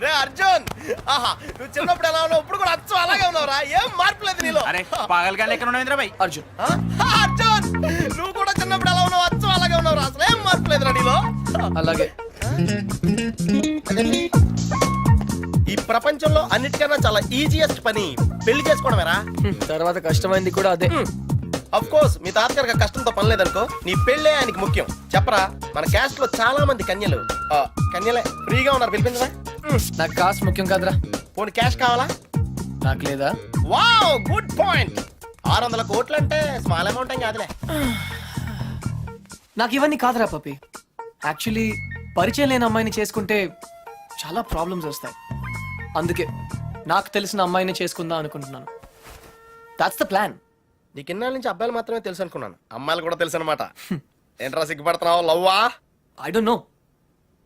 రే అర్జున్, ఆహా నువ్వు చిన్నప్పుడు ఎలా ఉన్నావు ఇప్పుడు కూడా అచ్చం అలాగే ఉన్నావురా, ఏం మార్పు లేదు నీలో. అరే పాగల్ ఎక్కడ ఉన్నావు బాయ్? అర్జున్ అర్జున్ నువ్వు కూడా చిన్నప్పుడు ఎలా ఉన్నావు అచ్చం అలాగే ఉన్నావురా, అసలు ఏం మార్పు లేదురా నీలో. అలాగే. ఈ ప్రపంచంలో అన్నిటికన్నా చాలా ఈజియెస్ట్ పని పెళ్లి చేసుకోవడమేరా. తర్వాత కష్టమైంది కూడా అదే. అఫ్ కోర్స్ మీ తాతగారికి కష్టంతో పని లేదనుకో, నీ పెళ్ళే ఆయనకి ముఖ్యం. చెప్పరా, మన క్యాస్ట్ లో చాలా మంది కన్యలు కన్యలే ఫ్రీగా ఉన్నారు, పిలిపించరా. నాకు కాస్ట్ ముఖ్యం కాదురా. పోనీ క్యాష్ కావాలా? నాకు లేదా? Wow good point. 600 కోట్లు అంటే స్మాల్ అమౌంట్ ఏం కాదులే. నాకు ఇవన్నీ కాదురా పప్పి. యాక్చువల్లీ పరిచయం లేని అమ్మాయిని చేసుకుంటే చాలా ప్రాబ్లమ్స్ వస్తాయి. అందుకే నాకు తెలిసిన అమ్మాయిని చేసుకుందాం అనుకుంటున్నాను. That's the plan. నీకు ఇన్నాళ్ళ నుంచి అబ్బాయిలు మాత్రమే తెలుసు అనుకున్నాను, అమ్మాయిలు కూడా తెలుసు అనమాట. ఏంట్రా సిగ్గుపడుతున్నావు, లవ్వా? I don't know.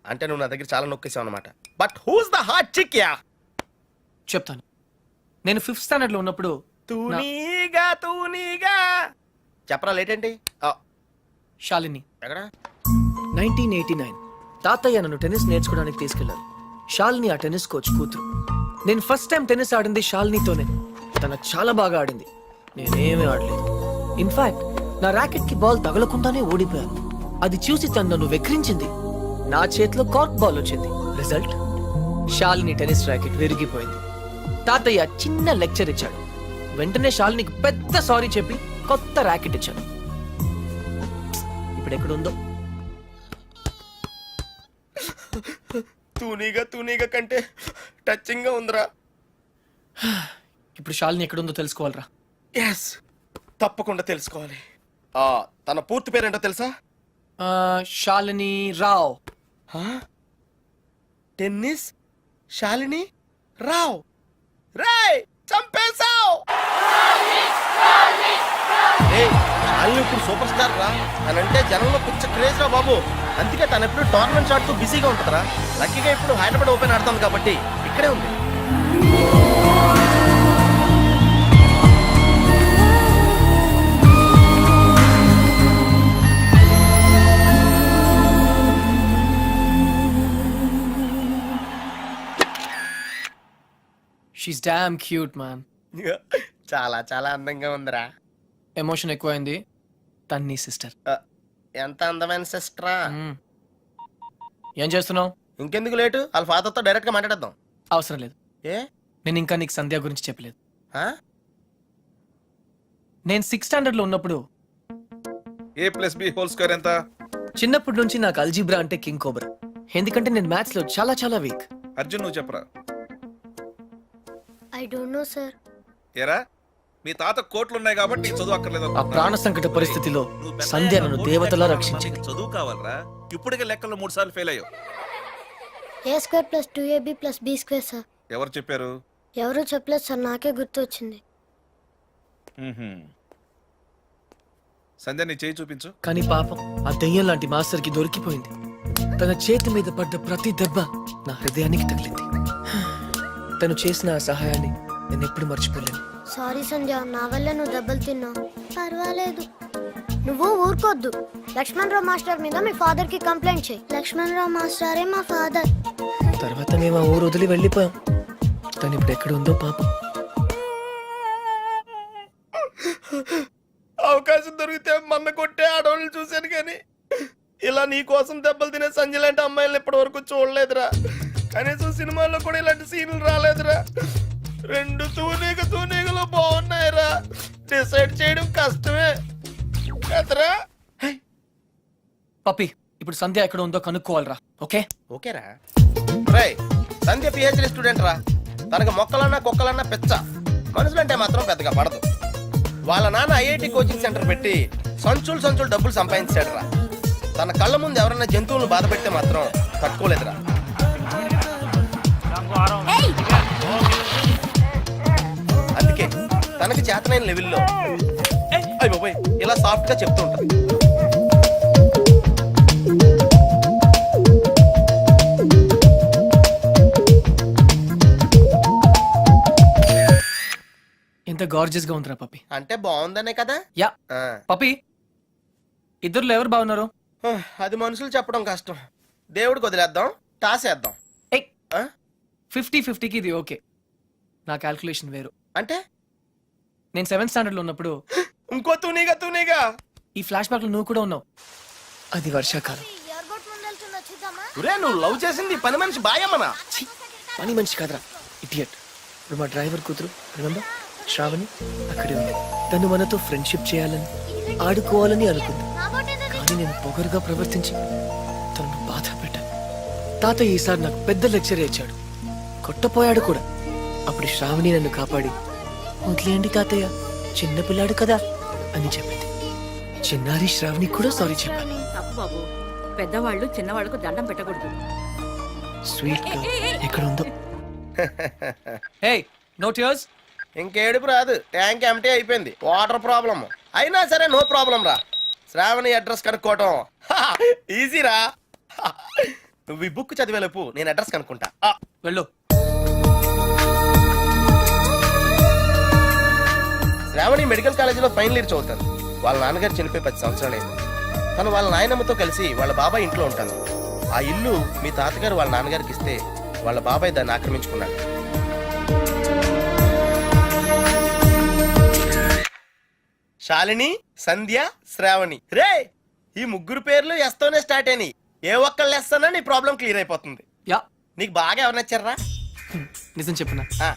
అంటే నువ్వు నా దగ్గర చాలా నొక్కేసావు అనమాట. But who's the hot chick ya? చెప్తాను. నేను 5th స్టాండర్డ్ లో ఉన్నప్పుడు తూనీగా చెప్పరా, లేట్ ఏంటి? శాలిని ఎక్కడ? 1989 తాతయ్య నన్ను టెన్నిస్ నేర్చుకోవడానికి తీసుకెళ్లారు. శాలిని ఆ టెన్నిస్ కోచ్ కూతురు. నేను ఫస్ట్ టైం టెన్నిస్ ఆడింది శాలినితోనే. తన చాలా బాగా ఆడింది, నేనేమీ ఆడలేదు. ఇన్ఫాక్ట్ నా ర్యాకెట్ కి బాల్ తగలకుండానే ఓడిపోయాను. అది చూసి తను నన్ను వెక్రించింది. నా చేతిలో కార్క్ బాల్ వచ్చింది. రిజల్ట్, శాలిని టెన్నిస్ ర్యాకెట్ విరిగిపోయింది. తాతయ్య చిన్న లెక్చర్ ఇచ్చాడు. వెంటనే శాలినికి పెద్ద సారీ చెప్పి కొత్త ర్యాకెట్ ఇచ్చాను. ఇప్పుడు ఎక్కడుందో. తూనీగా కంటే టచింగ్ గా ఉందిరా. ఇప్పుడు శాలిని ఎక్కడుందో తెలుసుకోవాలరా. ఎస్, తప్పకుండా తెలుసుకోవాలి. తన పూర్తి పేరేంటో తెలుసా? శాలిని రావ్. టెన్నిస్ శాలిని రావ్. రేయ్ చంపేశావ్. శాలిని ఇప్పుడు సూపర్ స్టార్ రా. తనంటే జనంలో పిచ్చ క్రేజ్ రా బాబు. అందుకే తను ఎప్పుడు టోర్నమెంట్స్ ఆడుతూ బిజీగా ఉంటుందిరా. లక్కీగా ఇప్పుడు హైదరాబాద్ ఓపెన్ ఆడుతుంది కాబట్టి ఇక్కడే ఉంది. She's damn cute, man. చాలా చాలా అందంగా ఉందిరా. ఎమోషన్ ఎక్కువైంది. తన్ని సిస్టర్. ఎంత అందమైన సిస్టరా. ఏం చేస్తున్నావు? ఇంకెందుకు లేటు, వాళ్ళ ఫాదర్ తో డైరెక్ట్ గా మాట్లాడేద్దాం. అవసరం లేదు. ఏ? నేను ఇంకా నీకు సంధ్య గురించి చెప్పలేదు. ఆ? నేను 6th స్టాండర్డ్ లో ఉన్నప్పుడు a+b² ఎంత? చిన్నప్పటి నుంచి నాకు అల్జీబ్రా అంటే కింగ్ కోబ్రా. ఎందుకంటే నేను మ్యాథ్స్ లో చాలా చాలా వీక్. అర్జున్ నువ్వు చెప్పరా. I don't know, sir. ఏరా మీ తాత కోట్లు ఉన్నాయి కాబట్టి నీకు చదువు అక్కర్లేదు. ఆ ప్రాణ సంకట పరిస్థితిలో సంధ్య నన్ను దేవతలా రక్షించింది. చదువు కావాలరా. ఇప్పటికే లెక్కలు 3 సార్లు ఫెయిల్ అయ్యావు. a² + 2ab + b², sir. ఎవరు చెప్పారు? ఎవరు చెప్పలేదు సార్, నాకే గుర్తు వచ్చింది. సంధ్య నీ చేయి చూపించు. కానీ పాపం ఆ దెయ్యం లాంటి మాస్టర్ కి దొరికిపోయింది. తన చేతి మీద పడ్డ ప్రతి దెబ్బ నా హృదయానికి తగిలింది. తను చేసిన ఆ సహాయాన్ని నేను ఎప్పుడు మర్చిపోలేను. సారీ సంధ్య, నా వల్ల నువ్వు దెబ్బలు తిన్నావు. పర్వాలేదు, నువ్వు ఊరుకోద్దు. లక్ష్మణరావు మాస్టర్ మీద మీ ఫాదర్ కి కంప్లైంట్ చేయి. లక్ష్మణరావు మాస్టరే మా ఫాదర్. తర్వాత మేము ఆ ఊరు వదిలి వెళ్ళిపోయాం. తను ఇప్పుడు ఎక్కడ ఉందో పాపం. అవకాశం దొరికితే మన్న కొట్టే ఆడవాళ్ళు చూశాను, కానీ ఇలా నీ కోసం దెబ్బలు తినే సంజయ్ లాంటి అమ్మాయిలను ఇప్పటి వరకు చూడలేదురా. కనీసం సినిమాల్లో కూడా ఇలాంటి సీన్లు రాలేదురా. 2 తూనీగలు బాగున్నాయిరా. డిసైడ్ చేయడం కష్టమే కదరా. పప్పి, ఇప్పుడు సంధ్య ఎక్కడ ఉందో కనుక్కోవాలరా. ఓకే ఓకేరా. రేయ్, సంధ్య పిహెచ్డి స్టూడెంట్ రా. తనకు మొక్కలన్నా కుక్కలన్నా పిచ్చ. మనుషులంటే మాత్రం పెద్దగా పడదు. వాళ్ళ నాన్న ఐఐటి కోచింగ్ సెంటర్ పెట్టి సంచులు డబ్బులు సంపాదించాడు రా. తన కళ్ళ ముందు ఎవరైనా జంతువులను బాధ పెడితే మాత్రం తట్టుకోలేదురా. అందుకే తనకి చేతనైన లెవెల్లో బాబోయ్ ఇలా సాఫ్ట్ గా చెప్తూ ఉంటారు. ఎంత గార్జియస్ గా ఉందిరా పప్పి. అంటే బాగుందనే కదా. యా పప్పి, ఇద్దరులో ఎవరు బాగున్నారు? అది మనుషులు చెప్పడం కష్టం. దేవుడికి వదిలేద్దాం, టాసేద్దాం. 50-50కి ఇది ఓకే. నా క్యాల్కులేషన్ వేరు. అంటే నేను 7th స్టాండర్డ్ లో ఉన్నప్పుడు ఇంకో తూనీగా ఈ ఫ్లాష్ బ్యాక్ లో నువ్వు కూడా ఉన్నావు. అది వర్షాకాలం. ఎయిర్పోర్ట్ ముందు వెళ్తున్నా చూద్దామా? ఒరే నువ్వు లవ్ చేసింది పని మనిషి బాయమ్మనా? ఛీ, పని మనిషి కాదురా, ఇడియట్. ఇప్పుడు మా డ్రైవర్ కూతురు రిమెంబర్ శ్రావణి అక్కడే ఉంది. తను మనతో ఫ్రెండ్షిప్ చేయాలని ఆడుకోవాలని అనుకుంది. నా బోట్ ఏదది? కానీ నేను పొగరుగా ప్రవర్తించి తనను బాధ పెట్టాను. తాత ఈసారి నాకు పెద్ద లెక్చర్ ఇచ్చాడు, కొట్టపోయాడు కూడా. అప్పుడు శ్రావణి నన్ను కాపాడి వదిలేయండి తాతయ్య, చిన్నపిల్లాడు కదా అని చెప్పింది. చిన్నారి శ్రావణి కూడా సారీ చెప్పాను. తప్పు బాబు, పెద్దవాళ్ళు చిన్నవాళ్ళకు దండం పెట్టకూడదు. స్వీట్ గా ఎక్కడ ఉందో. Hey no tears. ఇంకేడుపు రాదు, ట్యాంక్ ఎంటీ అయిపోయింది. వాటర్ ప్రాబ్లం అయినా సరే నో ప్రాబ్లం రా. శ్రావణి అడ్రస్ కనుక్కోవటం ఈజీరా. నువ్వు ఈ బుక్ చదివేలోపు నేను అడ్రస్ కనుక్కుంటా. వెళ్ళు. శ్రావణి మెడికల్ కాలేజీలో ఫైనల్ ఇయర్ చదువుతాను. వాళ్ళ నాన్నగారు చనిపోయి 10 సంవత్సరాలు అయింది. తను వాళ్ళ నాయనమ్మతో కలిసి వాళ్ళ బాబాయ్ ఇంట్లో ఉంటాను. ఆ ఇల్లు మీ తాతగారు వాళ్ళ నాన్నగారికి ఇస్తే వాళ్ళ బాబాయ్ దాన్ని ఆక్రమించుకున్నాడు. శాలిని, సంధ్య, శ్రావణి. రే ఈ ముగ్గురు పేర్లు ఎస్తోనే స్టార్ట్ అయినాయి. ఏ ఒక్కళ్ళు ఎస్తానా నీ ప్రాబ్లం క్లియర్ అయిపోతుంది. యా, నీకు బాగా ఎవరు నచ్చారా? నిజం చెప్పనా, ఆ,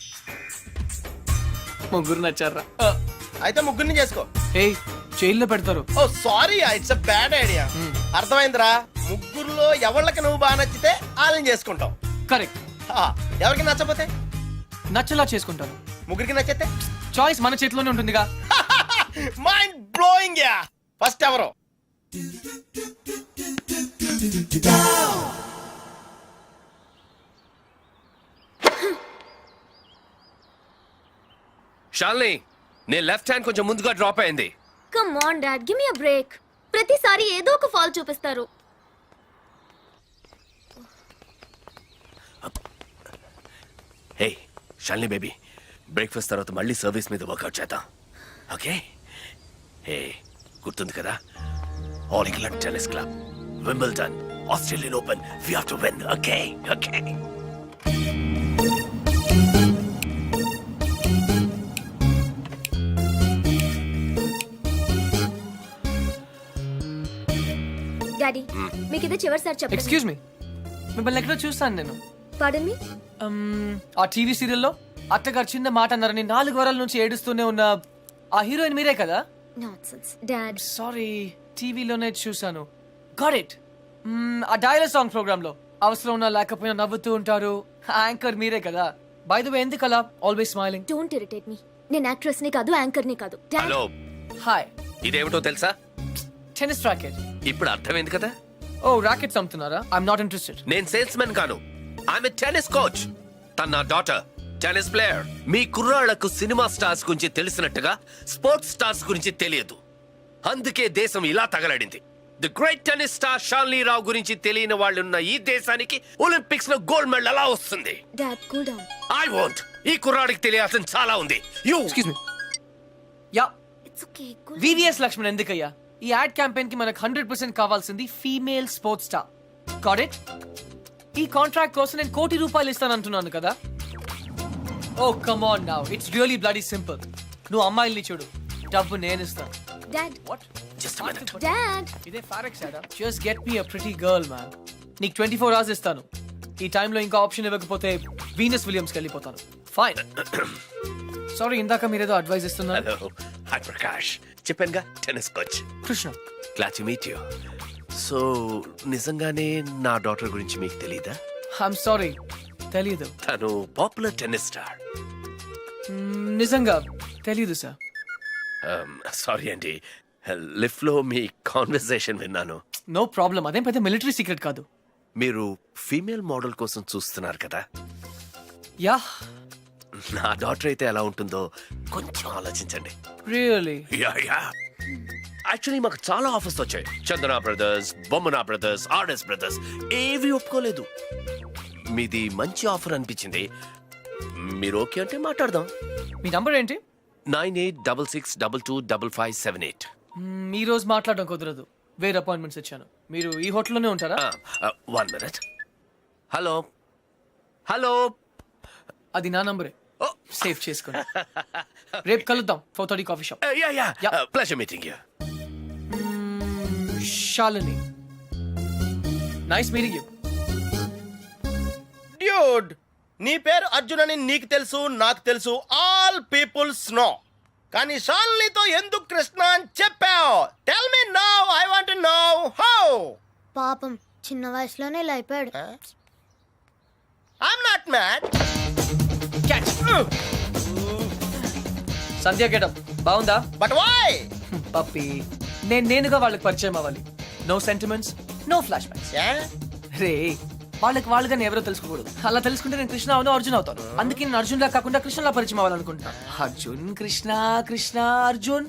ముగ్గురు నచ్చారా? అయితే ముగ్గురిని చేసుకో. హే, జైల్లో పెడతారు. Oh sorry, it's a bad idea. అర్థమైందిరా? ముగ్గురులో ఎవళ్ళకి నువ్వు బాగా నచ్చితే వాళ్ళని చేసుకుంటావు. కరెక్ట్. ఎవరికి నచ్చపోతే నచ్చలా చేసుకుంటాను. ముగ్గురికి నచ్చితే చాయిస్ మన చేతిలోనే ఉంటుందిగా. Mind blowing yeah. ఫస్ట్ ఎవరు? షాల్ని, నీ లెఫ్ట్ హ్యాండ్ కొంచెం ముందుగా డ్రాప్ అయింది. Come on dad, give me a break. ప్రతిసారి ఏదో ఒక ఫాల్ చూపిస్తారు. హే షాల్ని బేబీ, బ్రేక్ఫాస్ట్ తర్వాత మళ్ళీ సర్వీస్ మీద వర్కౌట్ చేద్దాం, ఓకే? హే, గుర్తుంది కదా, All England Tennis Club, Wimbledon, Australian Open, we have to win, okay? Okay. Daddy, మీకు ఇది చివరిసారి చెప్పండి. ఎక్స్క్యూజ్ మీ, మిమ్మల్ని ఎక్కడో చూస్తాను నేను. పాడన్ మీ? ఆ టీవీ సీరియల్లో అత్తగారు చిన్న మాట అన్నారని 4 వారాల నుంచి ఏడుస్తూనే ఉన్న ఆ హీరోయిన్ మీరే కదా? Nonsense dad. సారీ, టీవీలోనే చూసాను. Got it. ఆ డైలాగ్ సాంగ్ ప్రోగ్రామ్ లో అవసరం ఉన్నా లేకపోయినా నవ్వుతూ ఉంటారు. యాంకర్ మీరే కదా? బై ద వే, ఎందుకు అలా always smiling? Don't irritate me. నేను యాక్ట్రెస్ ని కాదు, యాంకర్ ని కాదు. Dad, hello, hi. ఇదేమిటో తెలుసా? Tennis racket. ఇప్పుడు అర్థమైంది కదా. ఓ, రాకెట్స్ అమ్ముతున్నారా? I'm not interested. నేను సేల్స్ మెన్ కాను, ఆమె టెన్నిస్ కోచ్. తన నా డాటర్ టెన్నిస్ ప్లేయర్. మీ కుర్రాళ్లకు సినిమా స్టార్స్ గురించి తెలిసినట్టుగా స్పోర్ట్స్ స్టార్స్ గురించి తెలియదు. అందుకే దేశం ఇలా తగలడింది. ది గ్రేట్ టెన్నిస్ స్టార్ షాల్ని రావు గురించి తెలియని వాళ్ళున్న ఈ దేశానికి ఒలింపిక్స్ లో గోల్డ్ మెడల్ ఎలా వస్తుంది? Dad cool down. I want. ఈ కుర్రాడికి తెలియాల్సిన చాలా ఉంది. You excuse me. Ya, it's okay. VVS Laxman ఎందుకయ్యా? ఈ యాడ్ క్యాంపెయిన్ కి మనకు 100% కావాల్సింది female sports star. Got it? ఈ కాంట్రాక్ట్ కోసం నేను ₹1 కోటి ఇస్తానంటున్నాను కదా. Oh come on now, it's really bloody simple. నువ్వు అమ్మాయిల్ని చూడు, డబ్బు నేను ఇస్తాను. Dad, what? Just minute. Dad. ఇదే ఫారెక్స్ యాడా? Just get me a pretty girl man. నీకు 24 hours ఇస్తాను. ఈ టైంలో ఇంకా ఆప్షన్ ఇవ్వకపోతే వీనస్ విలియమ్స్కి వెళ్ళిపోతాను. ఫైన్. సారీ, ఇందాక మీరేదో అడ్వైస్ ఇస్తున్నారు. Hello, hi Prakash. చెప్పానుగా, tennis coach. Krishna. Glad to meet you. So నిజంగానే నా డాటర్ గురించి మీకు తెలీదా? ఐఎమ్ సారీ, తెలీదు. తను పాపులర్ టెన్నిస్ స్టార్. నిజంగా తెలీదు సార్. సారీ అండి, లిఫ్ట్ లో మీ కాన్వర్సేషన్ విన్నాను. నో ప్రాబ్లం, అదేం పెద్ద మిలిటరీ సీక్రెట్ కాదు. మీరు ఫీమేల్ మోడల్ కోసం చూస్తున్నారు కదా. యా, నా డాటర్ అయితే ఎలా ఉంటుందో కొంచెం ఆలోచించండి. రియల్లీ? యాక్చువల్లీ మాకు చాలా ఆఫర్స్ వచ్చాయి. చందన బ్రదర్స్, బొమ్మనా బ్రదర్స్, ఆర్ఎస్ బ్రదర్స్ ఏవి ఒప్పుకోలేదు. మీది మంచి ఆఫర్ అనిపించింది. మీరు ఓకే అంటే మాట్లాడదాం. మీ నంబర్ ఏంటి? 9866225578. ఈ రోజు మాట్లాడడం కుదరదు, వేరే అపాయింట్మెంట్స్ ఇచ్చాను. మీరు ఈ హోటల్లోనే ఉంటారా? 1 minute. హలో హలో, అది నా నంబరే సేవ్ చేసుకోండి. రేపు కలుద్దాం 4:30 coffee shop. Yeah. Pleasure meeting you. Shalini, nice meeting you. Dude, నీ పేరు అర్జున్ అని నీకు తెలుసు, నాకు తెలుసు, ఆల్ పీపుల్స్ నో. కానీ షాలినితో ఎందుకు కృష్ణ అని చెప్పావు? Tell me now, I want to know how. పాపం చిన్న వయసులోనే ఇలా అయిపోయాడు. I'm not mad. Sandhya getup బాగుందా? But why? పప్పి, నేనుగా వాళ్ళకి పరిచయం అవ్వాలి. No sentiments, no flashbacks. రే, వాళ్ళకి ఎవరో తెలుసుకోకూడదు. అలా తెలుసుకుంటే నేను కృష్ణ అవును, అర్జున్ అవుతాను. అందుకే నేను అర్జున్ లా కాకుండా కృష్ణలా పరిచయం అవ్వాలనుకుంటా. Arjun Krishna, Krishna Arjun,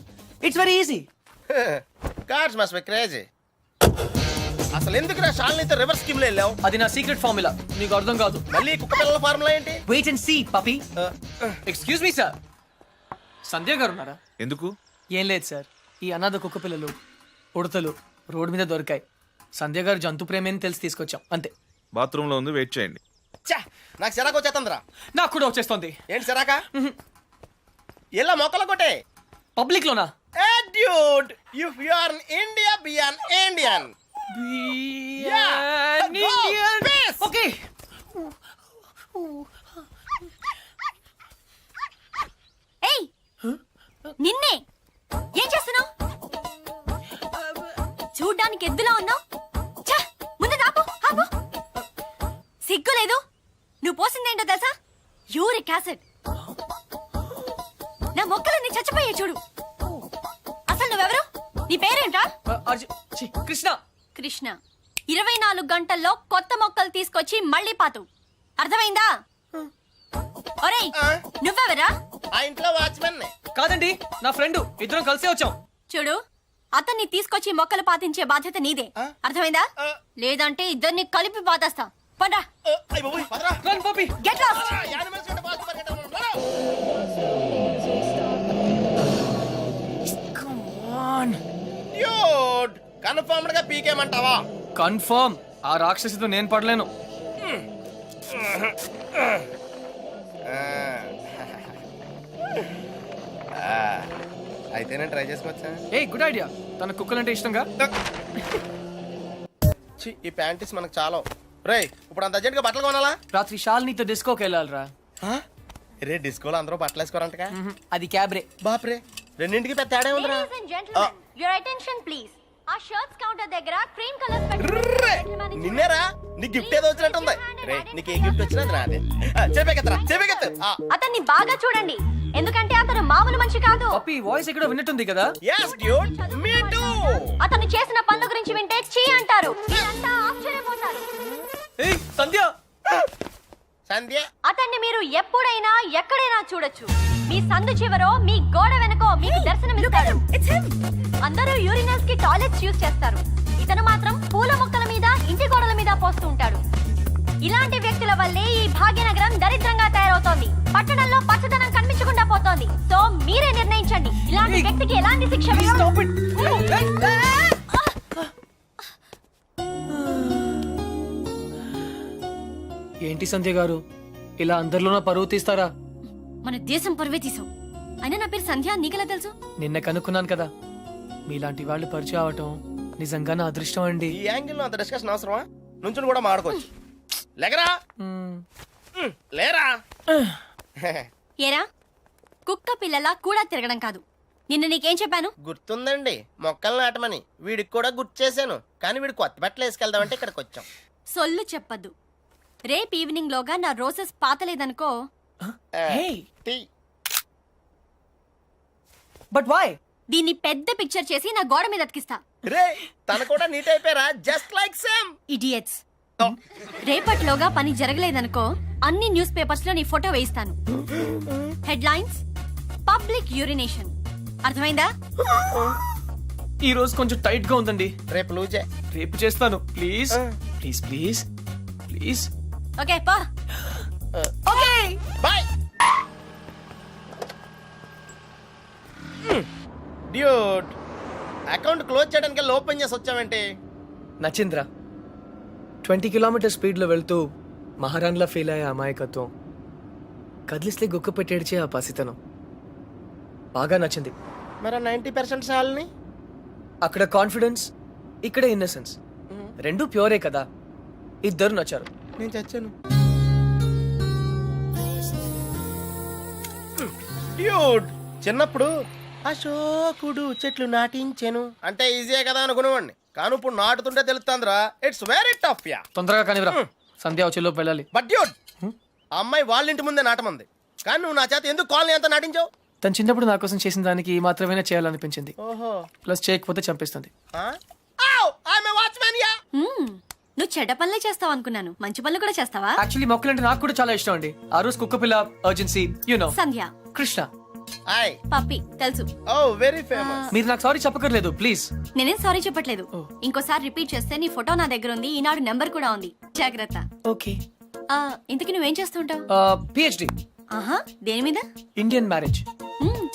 it's very easy. Cars must be crazy. అసలు ఎందుకు నా షాలినితో రివర్స్ స్కీమ్ లో వెళ్ళావు? అది నా సీక్రెట్ ఫార్ములా, నీకు అర్థం కాదు. మళ్ళీ కుక్క పిల్లల ఫార్ములా ఏంటి? Wait and see puppy. Excuse me sir, Sandhya గారు ఉన్నారా? ఎందుకు? ఏం లేదు సార్, ఈ అనాథ కుక్క పిల్లలు ఉడతలు రోడ్డు మీద దొరికాయి. సంధ్య గారు జంతు ప్రేమని తెలిసి తీసుకొచ్చాం అంతే. బాత్రూమ్ లో ఉంది, వెయిట్ చేయండి. ఛా, నాకు సిరాకు వచ్చేస్తుందిరా. నాకు కూడా వచ్చేస్తుంది. ఏంటి సిరాక? ఇలా మొక్కలు కొట్టే పబ్లిక్ లోనా? Dude, if you are in India, be an Indian. Yeah, go, peace. Okay. ఏయ్, నిన్నే ఏం చేస్తున్నావు? చూడ్డానికి ఎద్దులా ఉన్నావు. ముందు ఆపు, ఆపు. సిగ్గు లేదు. నువ్వు పోసిందేంటో తెలుసా? Uric acid. నా మొక్కలన్నీ చచ్చిపోయాయి చూడు. అసలు నువ్వెవరు? నీ పేరేంట్రా? కృష్ణ. కృష్ణ. 24 గంటల్లో కొత్త మొక్కలు తీసుకొచ్చి మళ్ళీ పాతు. అర్థమైందా? ఒరేయ్, నువ్వెవరా? ఆ ఇంట్లో వాచ్మెన్. కాదండి, నా ఫ్రెండ్. ఇద్దరం కలిసే వచ్చాం. చూడు, అతన్ని తీసుకొచ్చి మొక్కలు పాతించే బాధ్యత నీదే. అర్థమైందా? లేదంటే ఇద్దరిని కలిపి పాతేస్తా. పండ్రా. Run, puppy. Get lost. Come on. Dude, confirmed గా పీకేమంటావా? కన్ఫర్మ్. ఆ రాక్షసితో నేను పడలేను. అయితే నేను ట్రై చేసుకోవచ్చా? A good idea. తన కుక్కలంటే ఇష్టంగా. ఛీ, ఈ ప్యాంటీస్ మనకు చాలా. రేయ్, ఇప్పుడు అంత అర్జెంట్ గా బట్టలు కొనాలా? రాత్రి శాలినితో డిస్కోకి వెళ్ళాలిరా. రే, డిస్కోలో అందరూ బట్టలు వేసుకోరంటగా. అది క్యాబ్రే. బాప్రే, రెండింటికి పెద్ద తేడా ఉందిరా. Ladies and gentlemen, your attention please. ఆ షర్ట్స్ కౌంటర్ దగ్గర క్రీమ్ కలర్స్ ర్రే, నిన్నేరా? నీ గిఫ్ట్ ఏదో వచ్చినట్టుంది. రే, నీకు ఏ గిఫ్ట్ వచ్చినా అది నాదే. చెప్పేకెత్తరా, చెప్పేకెత్తు. అతన్ని బాగా చూడండి, ఎందుకంటే అతను మామూలు మనిషి కాదు. పప్పి వాయిస్ ఎక్కడో విన్నట్టుంది కదా. yes dude, me too. అతను చేసిన పనుల గురించి వింటే చీ అంటారు. మీరంతా ఆశ్చర్యపోతారు. ఏయ్ సంధ్య. సంధ్య, అతన్ని మీరు ఎప్పుడైనా ఎక్కడైనా చూడొచ్చు. మీ సందు చివరో మీ గోడ వెనకో మీకు దర్శనమిస్తాడు. అందరూ యూరినల్స్ కి టాయిలెట్స్ యూజ్ చేస్తారు. ఇతను మాత్రం పూల మొక్కల మీద, ఇంటి గోడల మీద పోస్తూ ఉంటాడు. ఇలాంటి వ్యక్తుల వల్లే ఈ భాగ్యనగరం దరిద్రంగా తయారవుతోంది. పట్టణంలో పచ్చదనం కనిపించకుండా పోతోంది. సో మీరే నిర్ణయించండి, ఇలాంటి వ్యక్తికి ఎలాంటి శిక్ష వేయాలి. ఏంటి సంధ్య గారు, ఇలా అందరిలోనూ పరువు తీస్తారా? మన దేశం పరువే తీసావు. అయినా నా పేరు సంధ్య, నీకెలా తెలుసు? నిన్న కనుక్కున్నాను కదా. మీలాంటి వాళ్ళు పరిచయం అవటం నిజంగా నా అదృష్టం అండి. ఈ యాంగిల్ లో అంత డిస్కషన్ అవసరమా? నుంచుని కూడా మాడుకోవచ్చు. లేకరా, లేరా. ఏరా, కుక్క పిల్లలా కూడా తిరగడం కాదు. నిన్న నీకేం చెప్పాను? గుర్తుందండి, మొక్కలు నాటమని. వీడికి కూడా గుర్తు చేశాను, కానీ వీడు కొత్త బట్టలు వేసుకెళ్దామంటే ఇక్కడికి వచ్చాం. సొల్లు చెప్పద్దు. రేపు ఈవినింగ్ లోగా నా రోజెస్ పాతలేదనుకో. But why? దీన్ని పెద్ద పిక్చర్ చేసి నా గోడ మీద అతికిస్తా. రే, తన కూడా నీట్ అయిపోయారా? Just like same. ఇడియట్స్. రేపటిలోగా పని జరగలేదనుకో, అన్ని న్యూస్ పేపర్స్ లో నీ ఫోటో వేయిస్తాను. Headlines: public urination. అర్థమైందా? ఈ రోజు కొంచెం టైట్ గా ఉందండి. రేపు లూజే. రేపు చేస్తాను. Please please please please. Okay పా. Okay bye. Dude, account close చేయడానికి ఓపెన్ చేసి వచ్చామంటే. నచింద్ర 20 కిలోమీటర్ స్పీడ్ లో వెళ్తూ మహారాణ్లా ఫీల్ అయ్యే అమాయకత్వం కదిలిస్తే గుక్క పెట్టేడ్చే ఆ పసితనం బాగా నచ్చింది. మరి 90% శాలని అక్కడ కాన్ఫిడెన్స్, ఇక్కడ ఇన్నసెన్స్, రెండు ప్యూరే కదా. ఇద్దరు నచ్చారు. నేను చచ్చాను. డ్యూడ్, చిన్నప్పుడు అశోకుడు చెట్లు నాటించెను అంటే ఈజీయే కదా అనుకునేవాడిని. కానీ ఇప్పుడు నాటుతుంటే తెలుస్తుందిరా, ఇట్స్ వెరీ టఫ్ యా. తొందరగా కానివ్వరా, సంధ్య వచ్చేలోపు వెళ్ళాలి. బట్ డ్యూడ్, ఆ అమ్మాయి వాళ్ళ ఇంటి ముందే నాటమంది, కానీ నువ్వు నా చేత ఎందుకు కాలనీ అంతా నాటించావు? తను చిన్నప్పుడు నా కోసం చేసిన దానికి ఈ మాత్రమే చేయాలనిపించింది. ఓహో, ప్లస్ చేయకపోతే చంపేస్తుంది. Watchmen yeah. నువ్వు చెడ్డ పనులే చేస్తావు అనుకున్నాను, మంచి పనులు కూడా చేస్తావా? యాక్చువల్లీ మొక్కలంటే నాకు కూడా చాలా ఇష్టం అండి. ఆ రోజు కుక్క పిల్ల urgency, you know, Sandhya, Krishna. Hi. Puppy తెలుసు. Oh very famous. మీరు నాకు సారీ చెప్పకర్లేదు ప్లీజ్. నేనేం సారీ చెప్పట్లేదు. ఇంకోసారి రిపీట్ చేస్తే నీ ఫోటో నా దగ్గర ఉంది, ఈనాడు నెంబర్ కూడా ఉంది, జాగ్రత్త. ఓకే. ఇంతకీ నువ్వేం చేస్తుంటావు? పిహెచ్డి, ఆహా, దేని మీద? Indian marriage.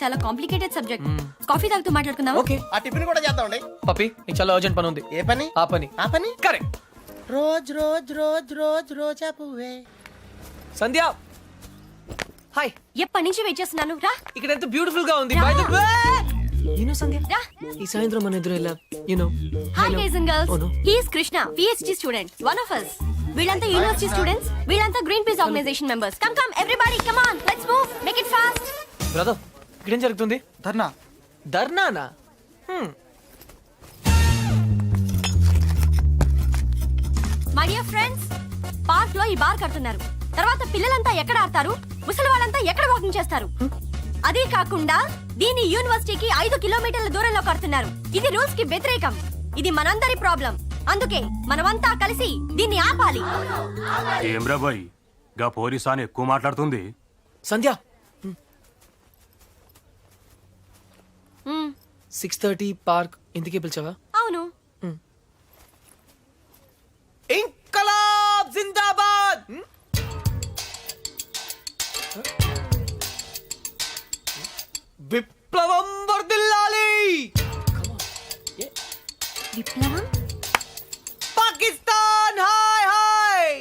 చాలా కాంప్లికేటెడ్ సబ్జెక్ట్. కాఫీ తాగుతూ మాట్లాడుకుందాం. ఓకే. ఆ టిఫిన్ కూడా చేద్దామండి. పప్పి, నీకు చాలా అర్జెంట్ పని ఉంది. ఏ పని? ఆ పని. ఆ పని correct. Rose rose rose rose రోజా పువ్వే. సంధ్య, హాయ్. ఎప్పటి నుంచి వెయిట్ చేస్తున్నాను, రా. ఇక్కడ ఎంత బ్యూటిఫుల్ గా ఉంది. By the way, you know Sandhya, రా. ఈ సాయంత్రం మన ఎదురు ఎలా, you know. Hi guys and Oh, no. Girls, he is Krishna, PhD student, one of us. వీళ్ళంతా యూనివర్సిటీ స్టూడెంట్స్, వీళ్ళంతా Greenpeace organization members. Come come everybody, come on, let's move, make it fast. Brother, ఇక్కడ ఏం జరుగుతుంది? ధర్నా. ధర్నానా? My dear friends, park లో ఈ bar కడుతున్నారు. తర్వాత పిల్లలంతా ఎక్కడ ఆడతారు, ముసలి వాళ్ళంతా ఎక్కడ వాకింగ్ చేస్తారు? అదే కాకుండా దీని యూనివర్సిటీకి 5 కిలోమీటర్ల దూరంలో కడుతున్నారు. ఇది రూల్స్ కి వ్యతిరేకం. ఇది మనందరి ప్రాబ్లం. అందుకే మనమంతా కలిసి దీన్ని ఆపాలి. ఏమ్రా బాయ్, గా పోలీసాని ఎక్కువ మాట్లాడుతుంది. సంధ్య, మ్మ్, 6:30 పార్క్ ఇంటికి పిలిచావా? అవును. ఇంకలాబ్ జిందాబాద్. విప్లవం వర్ధిల్లాలి. విప్లవం. Pakistan hi hi.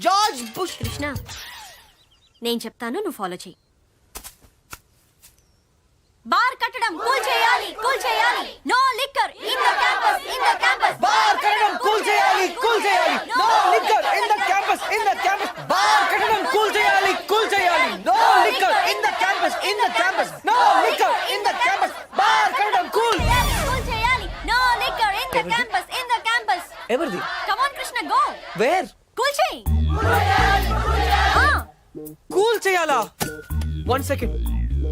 George bush. Krishna, నేను చెప్తాను, నువ్వు ఫాలో చెయ్యి. బార్ కట్టడం కూల్ చేయాలి, కూల్ చేయాలి. No liquor in the campus, in the campus. Bar కట్టడం కూల్ చేయాలి, కూల్ చేయాలి. No liquor in the campus, in the campus. Bar కట్టడం కూల్ చేయాలి, కూల్ చేయాలి. No liquor in the campus, in the campus. No liquor in the campus. Bar కట్టడం కూల్ కూల్ చేయాలి. No liquor in the campus, in the campus. ఎవరిది? Come on Krishna, go. Where? కూల్ చేయి. కూల్ చేయాలా? 1 సెకండ్.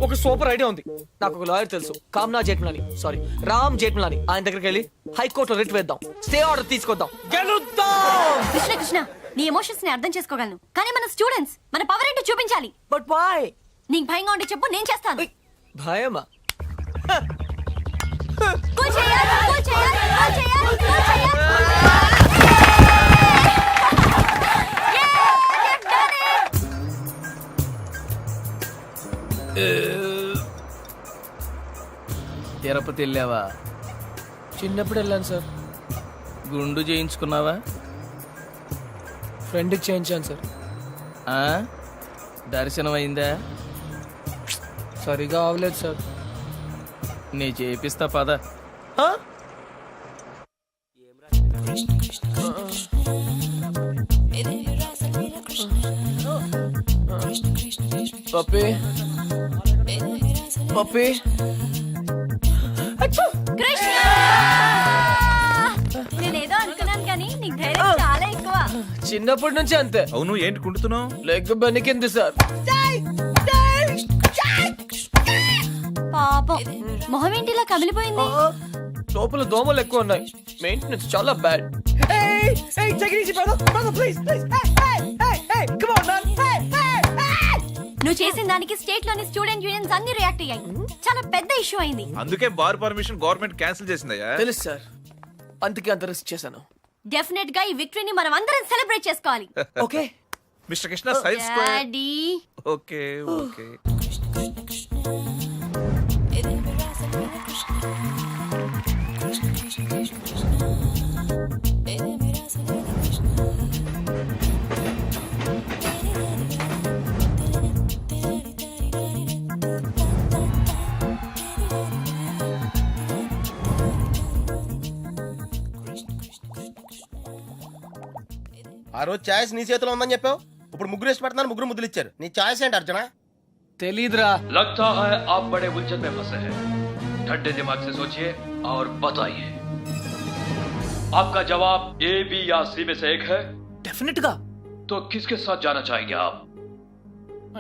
ఒక సూపర్ ఐడియా ఉంది. నాకు ఒక లాయర్ తెలుసు, కామ్నా జేట్మలాని, సారీ రామ్ జేట్మలాని. ఆయన దగ్గరికి వెళ్ళి హైకోర్టులో రిట్ వేద్దాం, స్టే ఆర్డర్ తీసుకొద్దాం, గెలుద్దాం. కృష్ణ కృష్ణ, నీ ఎమోషన్స్ ని అర్థం చేసుకోగలను, కానీ మన స్టూడెంట్స్, మన పవర్ ఏంటో చూపించాలి. But why? నీకు భయంగా ఉంటే చెప్పు, నేను చేస్తాను. భయమా? కూల్ చేయాలి, కూల్ చేయాలి, కూల్ చేయాలి, కూల్ చేయాలి. తిరుపతి వెళ్ళావా? చిన్నప్పుడు వెళ్ళాను సార్. గుండు చేయించుకున్నావా? ఫ్రెండ్కి చేయించాను సార్. ఆ? దర్శనం అయిందా? సరిగా అవలేదు సార్. నీ చేపిస్తా పద. పప్పి, పప్పి. కృష్ణ, నేనేదో అనుకున్నాను కానీ నీకు ధైర్యం చాలా ఎక్కువ. చిన్నప్పటి నుంచి అంతే. అవును, ఏంటి కుంటున్నావు? Leg బెనికింది sir. పాపం, మొహం ఏంటిలా కమిలిపోయింది? లోపల దోమలు ఎక్కువ ఉన్నాయి, మెయింటెనెన్స్ చాలా బ్యాడ్. నువ్వు చేసిన దానికి స్టేట్ లోని స్టూడెంట్ యూనియన్స్ అన్ని రియాక్ట్ అయ్యాయి. చాలా పెద్ద ఇష్యూ అయింది. అందుకే బార్ పర్మిషన్ గవర్నమెంట్ క్యాన్సిల్ చేసిందయ్యా. తెలుసు సార్, అందుకే అంత రిస్క్ చేశాను. డెఫినెట్ గా ఈ విక్టరీని మనం అందరం సెలబ్రేట్ చేసుకోవాలి. Okay mister Krishna, science square. Daddy, okay okay. ఆ రోజు ఛాయిస్ నీ చేతిలో ఉందని చెప్పావు, ఇప్పుడు ముగ్గురు ఇష్టపడుతున్నారు, ముగ్గురు ముద్దులు ఇచ్చారు. నీ ఛాయిస్ ఏంటి అర్జున? తెలీదురా. लगता है आप बड़े उलझन में फंसे हैं। ठंडे दिमाग से सोचिए और बताइए, आपका जवाब ए, बी या सी में से एक है, డెఫినెట్ గా. तो किसके साथ जाना चाहेंगे आप?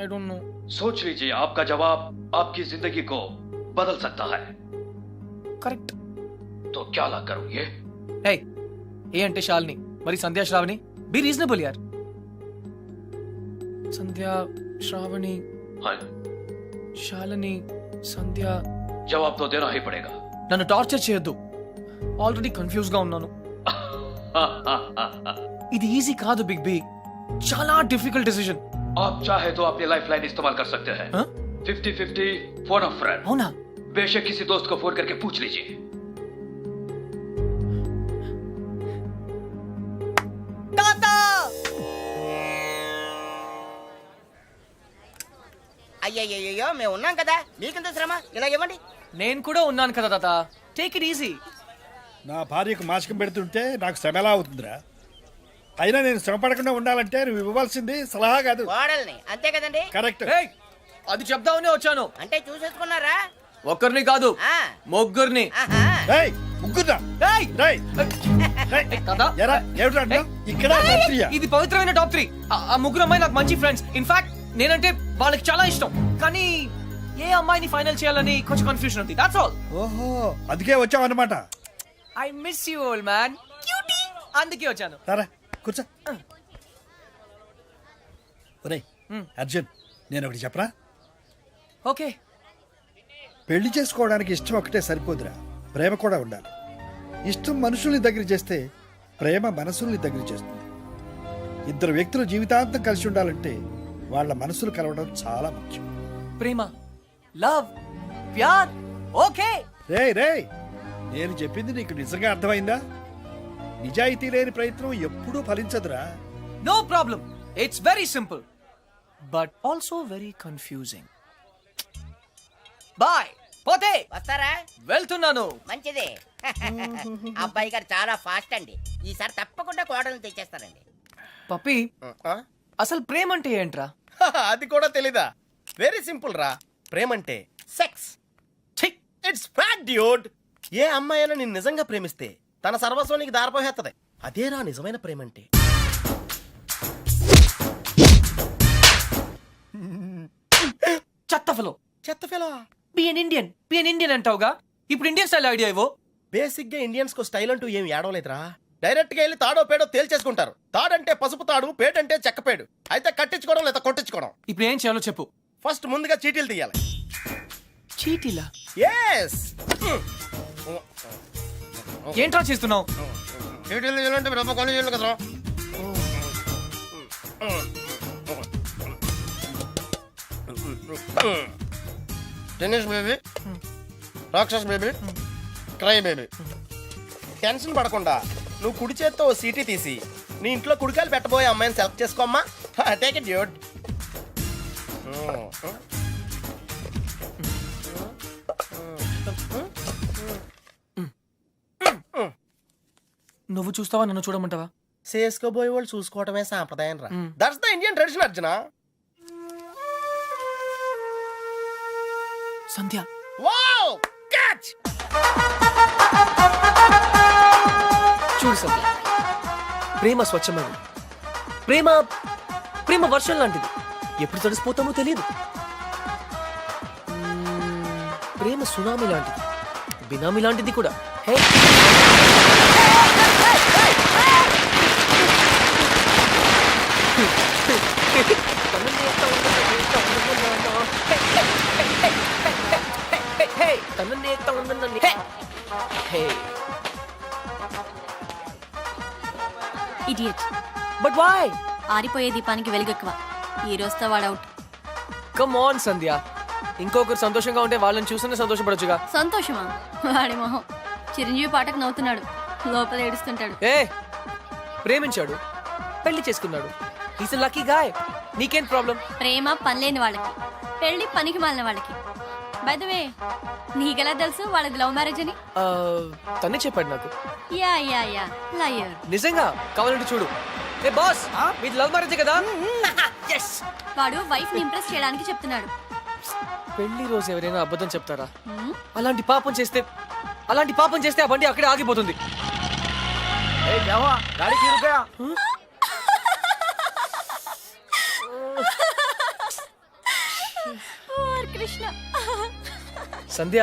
I don't no. सोच लीजिए, आपका जवाब आपकी जिंदगी को बदल सकता है। కరెక్ట్. तो क्या ला करोगे? హే, ఏ అంటే శాలిని, మరి సంధ్యా శ్రావణి. బి రీజనబుల్ యార్. సంధ్యా శ్రావణి हाँ, శాలిని సంధ్య. जवाब तो देना ही पड़ेगा। నన్ను టార్చర్ చేయొద్దు, ఆల్రెడీ కన్ఫ్యూజ్ గా ఉన్నాను. ఇది ఈజీ కాదు బిగ్ బి, చాలా డిఫికల్ట్ డిసిజన్. आप चाहे तो अपनी लाइफ लाइन इस्तेमाल कर सकते हैं। 50-50 फोन ऑफ फ्रेंड। అవునా? बेशक किसी दोस्त को फोन करके पूछ लीजिए। అయ్యయ్యో మేము ఉన్నాం కదా, మీకెంత శ్రమ, ఇలా ఇవ్వండి. నేను కూడా ఉన్నాను కదా తాత, టేక్ ఇట్ ఈజీ. నా భార్యకు మాసికం పెడుతుంటే నాకు శ్రమ ఎలా అవుతుందిరా? అయినా నేను శ్రమ పడకుండా ఉండాలంటే నువ్వు ఇవ్వాల్సింది సలహా కాదు, కోడల్ని, అంతే కదండి? కరెక్ట్. అది చెప్దామనే వచ్చాను. అంటే చూసేసుకున్నారా? ఒక్కరిని కాదు, ఆ, ముగ్గురిని. ఆహా. ఏయ్, ముగ్గురా. ఏయ్! రేయ్, రేయ్. తాత, ఎరా, ఏమిట్రా అంటున్నావ్? ఇక్కడ తంత్రియా? ఇది పవిత్రమైన టాప్ 3. ఆ ముగ్గురు అమ్మాయి నాకు మంచి ఫ్రెండ్స్. ఇన్ఫాక్ట్ నేనంటే వాళ్ళకి చాలా ఇష్టం. కానీ ఏ అమ్మాయిని ఫైనల్ చేయాలని కొంచెం కన్ఫ్యూజన్ ఉంది. That's all. ఓహో, అందుకే వచ్చావు అన్నమాట. I miss you old man. Cutie. అందుకే వచ్చాను. సరే కూర్చో. ఒరేయ్ అర్జున్, నేను ఒకటి చెప్పరా? ఓకే. పెళ్లి చేసుకోవడానికి ఇష్టం ఒకటే సరిపోదురా, ప్రేమ కూడా ఉండాలి. ఇష్టం మనుషుల్ని దగ్గర చేస్తే ప్రేమ మనసుల్ని దగ్గర చేస్తుంది. ఇద్దరు వ్యక్తులు జీవితాంతం కలిసి ఉండాలంటే వాళ్ళ మనసులు కలవడం చాలా ముఖ్యం. ప్రేమ, లవ్, ప్యార్. ఓకే. రేయ్ రేయ్, నేను చెప్పింది నీకు నిజంగా అర్థమైందా? నిజాయితీ లేని ప్రయత్నం ఎప్పుడూ ఫలించదురా. No problem. It's very simple but also very confusing. Bye. పోతే వస్తారా? వెళ్తున్నాను. మంచిది. అబ్బాయి గారు చాలా ఫాస్ట్ అండి, ఈసారి తప్పకుండా కోడల్ని తెచ్చేస్తారండి. పప్పి, ఆ? అసలు ప్రేమ అంటే ఏంట్రా? అది కూడా తెలీదా? వెరీ సింపుల్ రా. ప్రేమంటే సెక్స్. ఛీ! It's fact dude. ఏ అమ్మాయి అయినా నిన్ను నిజంగా ప్రేమిస్తే తన సర్వస్వం నీకు దారిపోహేత్తది. అదేరా నిజమైన ప్రేమంటే. చెత్త ఫెలో. చెత్త ఫెలో. బి ఎన్ ఇండియన్ అంటావుగా, ఇప్పుడు ఇండియన్ స్టైల్ ఐడియా ఇవ్వు. బేసిక్ గా ఇండియన్స్ కు స్టైల్ అంటూ ఏం ఏడవలేదురా. డైరెక్ట్ గా వెళ్ళి తాడో పేడో తేల్చేసుకుంటారు. తాడంటే పసుపు తాడు, పేడంటే చెక్కపేడు. అయితే కట్టించుకోవడం లేదా కొట్టించుకోవడం. ఇప్పుడు ఏం చేయాలో చెప్పు. ఫస్ట్ ముందుగా చీటీలు తీయాలి. చీటీలా? ఎస్. ఏంట్రా చేస్తున్నావు? చీటీలు తీయాలంటే రూపాయి కొని చేయాలి కదరా. టెన్నిస్ బేబీ, రాక్షస్ బేబీ, క్రై బేబీ. టెన్షన్ పడకుండా నువ్వు కుడి చేత్తో ఓ సీటీ తీసి నీ ఇంట్లో కుడికాయలు పెట్టబోయే అమ్మాయిని సెలెక్ట్ చేసుకోమ్మా. Take it dude. నువ్వు చూస్తావా, నన్ను చూడమంటావా? చేసుకోబోయే వాళ్ళు చూసుకోవటమే సాంప్రదాయం రా. That's the Indian tradition Arjuna. Sandhya. Wow, catch. చూడు సంధ్య, ప్రేమ స్వచ్ఛమైనది. ప్రేమ ప్రేమ వర్షం లాంటిది, ఎప్పుడు తడిసిపోతామో తెలియదు. ప్రేమ సునామీ లాంటిది, బినామీ లాంటిది కూడా. Hey, idiot. But why? ఆరిపోయే దీపానికి వెలుగెక్కువ. ఈ రోజుతో వాడవుట్. కమ్ ఆన్ సంధ్య, ఇంకొకరు సంతోషంగా ఉంటే వాళ్ళని చూస్తేనే సంతోషపడొచ్చుగా. సంతోషమా? వాడి మొహం. చిరంజీవి పాటకు నవ్వుతున్నాడు, లోపల ఏడుస్తుంటాడు. ఏ, ప్రేమించాడు, పెళ్లి చేసుకున్నాడు. Is a lucky guy. నీకేం ప్రాబ్లం? ప్రేమ పనిలేని వాళ్ళకి, పెళ్లి పనికి మాలిన వాళ్ళకి. బై ద వే, నీకెలా తెలుసు వాళ్ళది లవ్ మ్యారేజ్ అని? తనే చెప్పాడు నాకు. Yeah yeah yeah, liar. నిజంగా? కావాలంటే చూడు. ఏ బాస్ మీది లవ్ మ్యారేజ్ కదా? వాడు వైఫ్ ని ఇంప్రెస్ చేయడానికి చెప్తున్నాడు. పెళ్లి రోజు ఎవరైనా అబద్ధం చెప్తారా? అలాంటి పాపం చేస్తే ఆ బండి అక్కడే ఆగిపోతుంది. కృష్ణ, సంధ్య,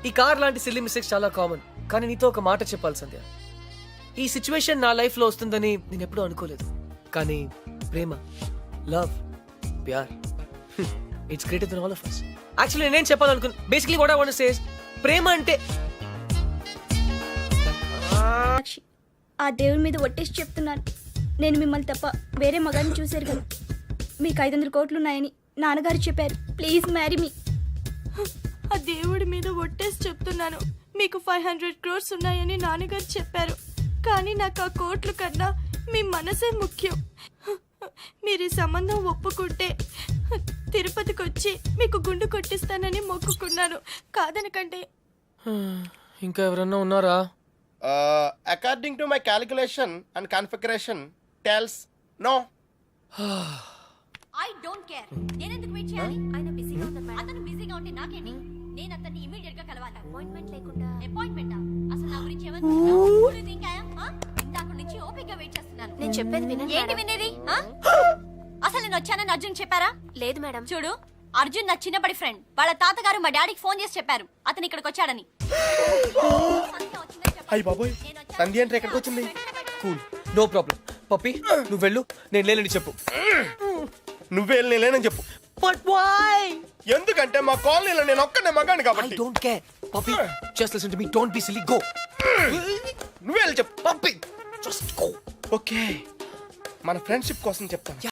ఈ కార్ లాంటి సిల్లీ మిస్టేక్స్ చాలా కామన్. కానీ నీతో ఒక మాట చెప్పాలి సంధ్య. ఈ సిచ్యువేషన్ నా లైఫ్ లో వస్తుందని నేను ఎప్పుడూ అనుకోలేదు. కానీ ప్రేమ, లవ్, ప్యార్, it's greater than all of us. Actually నేనేం చెప్పాలనుకున్నా, basically what I want to say is ప్రేమ అంటే ఆ దేవుడి మీద ఒట్టేసి చెప్తున్నాను, నేను మిమ్మల్ని తప్ప వేరే మగాన్ని చూశారు కదా. మీకు 500 కోట్లు ఉన్నాయని నాన్నగారు చెప్పారు. Please marry me. ఆ దేవుడి మీద ఒట్టేసి చెప్తున్నాను, మీకు 500 crores ఉన్నాయని నాన్నగారు చెప్పారు. కానీ నాకు ఆ కోట్ల కన్నా మీ మనసే ముఖ్యం. మీరు ఈ సంబంధం ఒప్పుకుంటే తిరుపతికి వచ్చి మీకు గుండు కొట్టిస్తానని మొక్కుకున్నాను. కాదనకండి. ఇంకా ఎవరన్నా ఉన్నారా? According to my calculation and configuration tells no. I don't care. నేను ఎందుకు వెయిట్ చేయాలి? ఆయన బిజీగా ఉన్నారు మేడం. అతను బిజీగా ఉంటే నాకేంటి? నేను అతన్ని ఇమిడియట్ గా కలవాలి. అపాయింట్మెంట్ లేకుండా. అపాయింట్మెంటా? అసలు నా గురించి ఏమనుకుంటున్నావు? ఇందాక నుంచి ఓపిక గా వెయిట్ చేస్తున్నాను. నేను చెప్పేది వినండి. ఏంటి వినేది? అసలు నేను వచ్చానని అర్జున్ చెప్పారా? లేదు మేడం. చూడు, అర్జున్ నా చిన్నప్పటి ఫ్రెండ్. వాళ్ళ తాతగారు మా డాడీకి ఫోన్ చేసి చెప్పారు అతను ఇక్కడికి వచ్చాడని. అయ్యి బాబోయ్, సంధ్య అంటే ఎక్కడికి వచ్చింది? Cool, no problem. పప్పి, నువ్వు వెళ్ళు, నేను లేనని చెప్పు. నువ్వే లేనని చెప్పు. But why? ఎందుకంటే మా కాలనీలో నేను ఒక్కనే మగాను ఐ కాబట్టి. Don't care. Pappi, just listen to me, don't be silly, go. నువ్వే వెళ్ళి చెప్పు. Pappi, just go. ఓకే, మన ఫ్రెండ్షిప్ కోసం చెప్తాను.